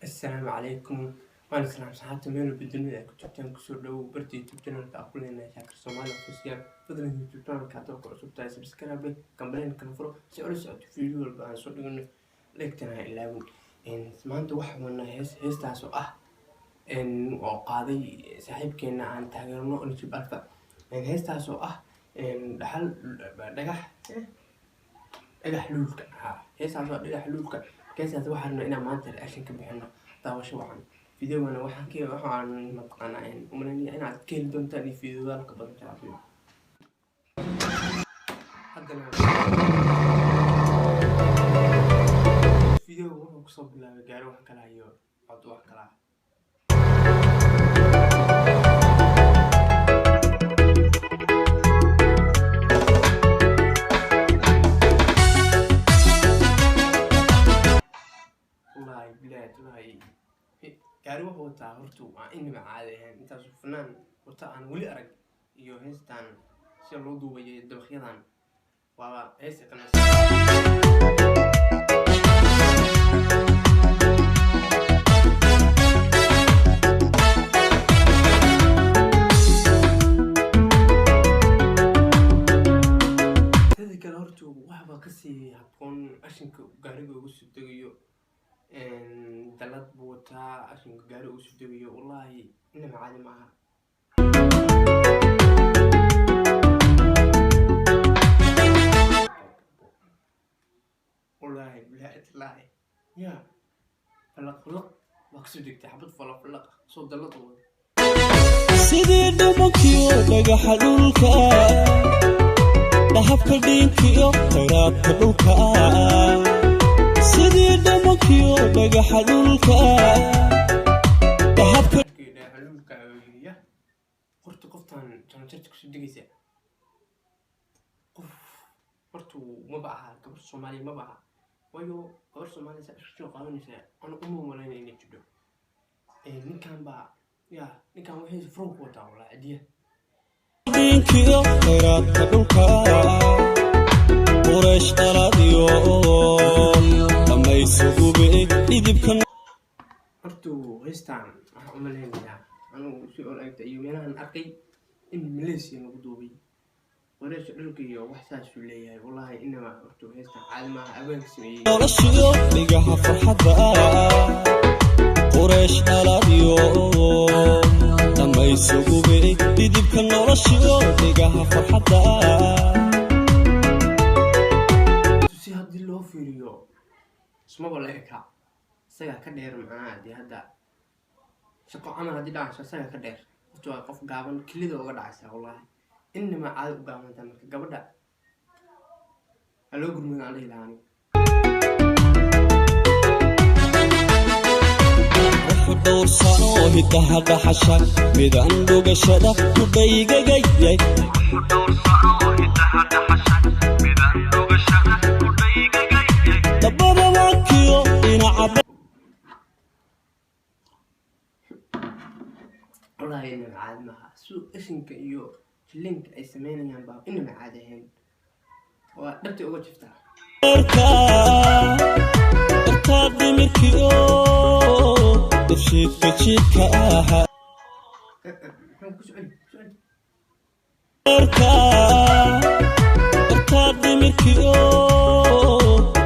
السلام عليكم. وأنا سلام صحابتي ميل بالدنيا كنت جبتين كسر لو برتي جبتين كأقول لنا شاكر سومالي وفيسيال فضل جبتين كاتو كرسو بتاعي سبسكرايب كمبلين كنفرو سأل فيديو البان صوت إنه ليكتنا إلا إن سمعت واحد من هيس تاسو إن وقاضي صاحب كنا عن تاجرنا نجيب ألفا إن هيس تاسو إن لحل dhagax luulka heesaas waa dhagax luulka keesaas waxaana inaan maanta reaction ka bixino daawasho wacan fideogana waxaan mataqaanaa umaleynaya inaad ka heli doontaan iyo fideoyaalka badan jacbiyo haddana fideoga wuxuu kusoo bilaabay gaari wax kala iyo cod wax kala gaari wuxuu wataa hortu waa inaba caadi ahayn intaas fanaan wata aan weli arag iyo heestan si loo duubayo dabaqyadan waa hees qanaas sidii kale hortu waxba ka sii habboon ashinka gaariga ugu soo tagayo dalad buu wataa ashinka gaari ugu soo tagayo wallahi inaba caadi maaha wallahi bilaad laahi ya falaq waa kasoo degtay xabad falaq soo dalad wada sidii dhamankiyo dhagaxa dhulka dahabka dhiinkiyo khayraadka dhulka sidii dhamankiyo dhagaxa dhulka dahabka dhulka ya horta qoftan janjarta kusoo degaysa qof horta maba aha gabar Soomaali maba aha waayo gabar Soomaali sa isku qaadanaysa ana uma malaynay inay jidho ninkan baa ya ninkan waxay furuk wataa wala adiya dhiinkiyo khayraadka dhulka quraash dhaladiyo dhamaysugu idibkan horta heestan waxa uma leeyahay anigu si oo ay tahay meelahan arkay in Malaysia lagu duubay quraash dhulka iyo wax saas uu leeyahay wallahi inaba horta heestan caadi ma aha abaan sameeyay noloshiyo dhigaha farxadda quraash dhaladiyo dhamaysugu idibkan noloshiyo dhigaha farxadda si haddii loo fiiriyo ismaba la eka isaga ka dheer macnaha dee hadda shaqo camal haddii dhacayso isaga ka dheer horta waa qof gaaban kelida uga dhacaysa wallahi inama caadi u gaabanta marka gabadha haloo gurmada aan dhihi lahaa dhowr sano hidaha dhaxasha midaan dhugashada ku dhaygagayay dabada waakiyo dhinaca wallahi inaba caadi maaha suu ashinka iyo jilinka ay sameynayaan baa inaba caadi ahayn waa dhabtay uga jiftaa dartaa dhimirkiyo dafshiidka jiidka ahaa dartaa dhimirkiyo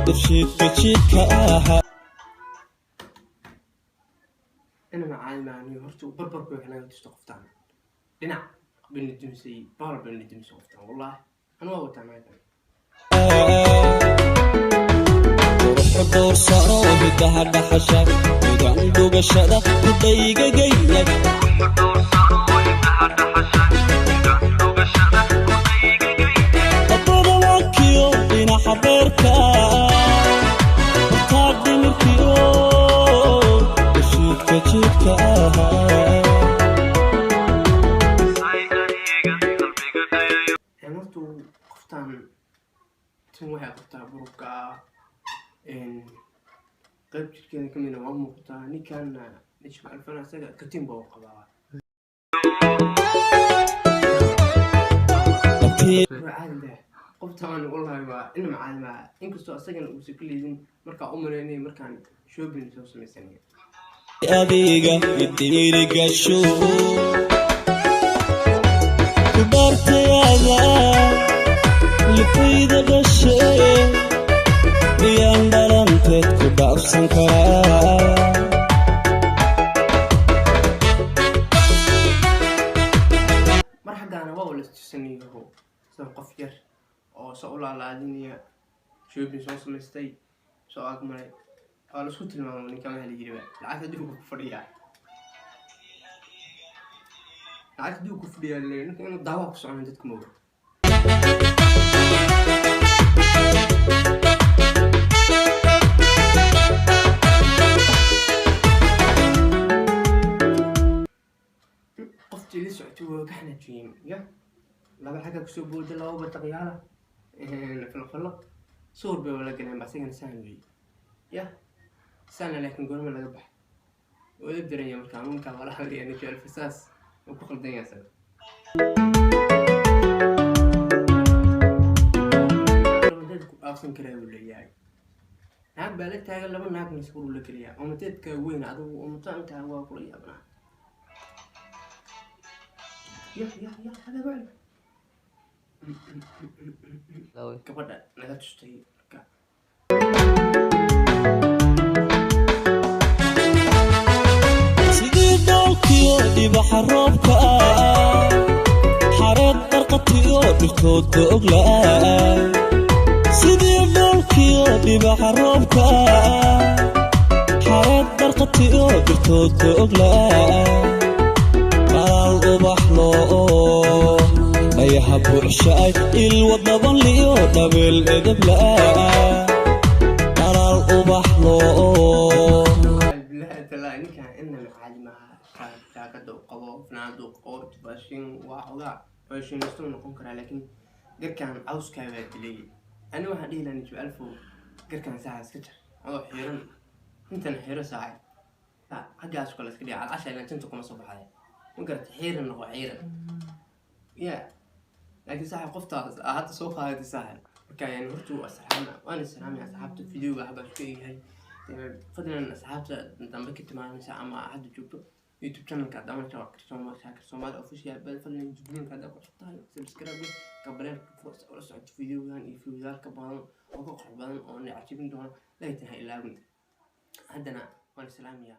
dafshiidka jiidka ahaa inaba caadi maaha horta barbarku waxay naga tusto qoftaan dhinac bini dumisay baal bini dumisay qoftaan wallahi anu waa wataa meeshan dhowr sano hidaha dhaxasha midaan dhugashada ku dhaygagayay dabada waakiyo dhinaca beerka dartaa dhimirkiyo dafshiidka jiidka ahaa horta qoftaan tin waxay qabtaa burubka qayb jirkeeda ka mida waa muuqataa ninkanna nijma alfana isaga katin baa u qabaa caadi leh qoftaan wallahi waa inama caadi maaha inkastoo isagana uusan ka liidin markaa u malaynaya markaan shopping soo samaysanaya adiga idiri gasho ku dhaartayada lifayda dhashay miyaan dhalanteed ku dhaafsan karaa mar xaggaana waa la istusanayaho sida qof yar oo soo u laalaadinaya shoobin soo samaystay soo agmaray waa la isku tilmaamo ninka ma heli jiriba lacagta dib ku fadhiyaa ninka inuu daawa ku socon dadku mooga qoftii la socotay waa ka xanaajiyeen ya laba xagga kusoo booda laba bataqyaala falfalo suur bay wala galeen basigana saan weeye ya sana laakiin goorma laga baxay wada daranya markaa ninkaa wala hadlaya ninka alfasaas oo ku qaldan yahay dadku dhaafsan karaa uu leeyahay naag baa la taagan laba naag maskuul la keliya oo mateedka weyn adigu oo mutaanka waa kula yaabnaa ya hada bal gabadha naga tustay sidii dhulkiyo dhibaxa roobka xareed barqatiyo dhirtoodka oglaa sidii dhulkiyo dhibaxa roobka xareed barqatiyo dhirtoodka oglaa qalaal ubax loo dhayaha buuxshaay ilwadaban liyo dhabeel edablaa qalaal ubax loo ninkan ina macalimaha jaakada u qabo fanaanada u qabo baashin waa xogaa baashinista u noqon karaa laakiin garkan cawskaa baa dilay ani waxaan dhihi lahaa nijo alfow garkan saaca iska jar adoo xiiran intan xiiro saacay xaggaas kale iska dhiga calcasha ilaan tinta kuma soo baxday ma garata xiiran noqo xiiran ya laakiin saaxa qoftaas hadda soo qaadatay saaxa marka yani horta waan islaamay asxaabta videoga habaa isku eegyahay fadlan asxaabta dambe ka timaanaysa ama hadda joogto youtube channelka dama shaakir Soomaali official fadlan jibinka hadda ku xirtaan subscribe kabaleel fursa oo socod videogan iyo fiidiyowga badan oo ka qurux badan oo nacajibin doona leeyahay ilaawin haddana waan islaamiyaa